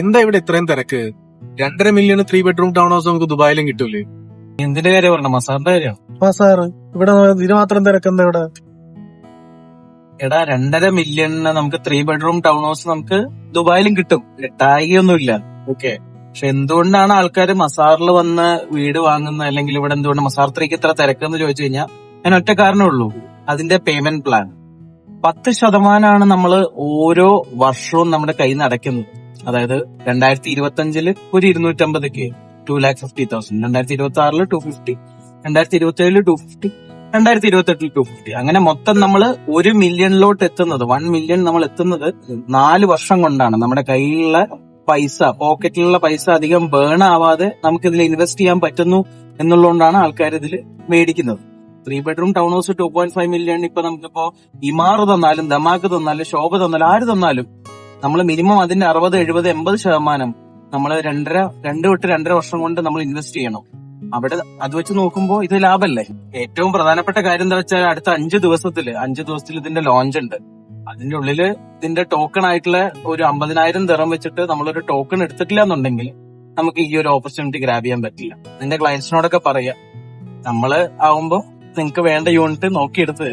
എന്താ ഇവിടെ ഇത്രയും തിരക്ക്? 2.5 മില്യൺ 3 ബെഡ്റൂം ടൗൺ ഹൗസ് നമുക്ക് ദുബായിലും കിട്ടൂലേ? എന്തിന്റെ കാര്യം പറഞ്ഞ മസാറിന്റെ കാര്യം? സാറ് ഇവിടെ ഇതിന് മാത്രം തിരക്കെന്താ ഇവിടെ? എടാ 2.5 മില്യണിന് നമുക്ക് 3 ബെഡ്റൂം ടൗൺ ഹൗസ് നമുക്ക് ദുബായിലും കിട്ടും, കിട്ടായികയൊന്നുമില്ല. ഓക്കെ, പക്ഷെ എന്തുകൊണ്ടാണ് ആൾക്കാർ മസാറിൽ വന്ന് വീട് വാങ്ങുന്നത്, അല്ലെങ്കിൽ ഇവിടെ എന്തുകൊണ്ട് മസാർ 3ക്ക് ഇത്ര തിരക്കെന്ന് ചോദിച്ചു കഴിഞ്ഞാൽ ഞാൻ ഒറ്റ കാരണമേ ഉള്ളൂ, അതിന്റെ പേയ്മെന്റ് പ്ലാൻ 10% നമ്മൾ ഓരോ വർഷവും നമ്മുടെ കയ്യിൽ നിന്ന് അടയ്ക്കുന്നത്. അതായത് 2025 ഒരു 250K 2,50,000, 2026 250, 2027 250, 2028 250, അങ്ങനെ മൊത്തം നമ്മൾ 1 മില്യണിലോട്ട് എത്തുന്നത്, 1 മില്യൺ നമ്മൾ എത്തുന്നത് 4 വർഷം കൊണ്ടാണ്. നമ്മുടെ കയ്യിലുള്ള പൈസ, പോക്കറ്റിലുള്ള പൈസ അധികം ബേൺ ആവാതെ നമുക്ക് ഇതിൽ ഇൻവെസ്റ്റ് ചെയ്യാൻ പറ്റുന്നു എന്നുള്ളതുകൊണ്ടാണ് ആൾക്കാർ ഇതിൽ മേടിക്കുന്നത്. 3 ബെഡ്റൂം ടൗൺ ഹൗസ് 2.5 മില്യൺ ഇപ്പൊ നമുക്കിപ്പോ ഇമാറ് തന്നാലും ദമാക്ക് തന്നാലും ശോഭ തന്നാലും ആര് തന്നാലും നമ്മൾ മിനിമം അതിന്റെ 60, 70, 80% നമ്മൾ 2 വർഷം കൊണ്ട് നമ്മൾ ഇൻവെസ്റ്റ് ചെയ്യണം. അവിടെ അത് വെച്ച് നോക്കുമ്പോൾ ഇത് ലാഭമല്ലേ? ഏറ്റവും പ്രധാനപ്പെട്ട കാര്യം എന്താ വെച്ചാൽ അടുത്ത 5 ദിവസത്തിൽ ഇതിന്റെ ലോഞ്ച് ഉണ്ട്. അതിന്റെ ഉള്ളില് ഇതിന്റെ ടോക്കൺ ആയിട്ടുള്ള ഒരു 50,000 ദിറം വെച്ചിട്ട് നമ്മളൊരു ടോക്കൺ എടുത്തിട്ടില്ല എന്നുണ്ടെങ്കിൽ നമുക്ക് ഈ ഒരു ഓപ്പർച്യൂണിറ്റി ഗ്രാബ് ചെയ്യാൻ പറ്റില്ല. നിന്റെ ക്ലയൻസിനോടൊക്കെ പറയാം, നമ്മള് ആവുമ്പോ നിങ്ങക്ക് വേണ്ട യൂണിറ്റ് നോക്കിയെടുത്ത്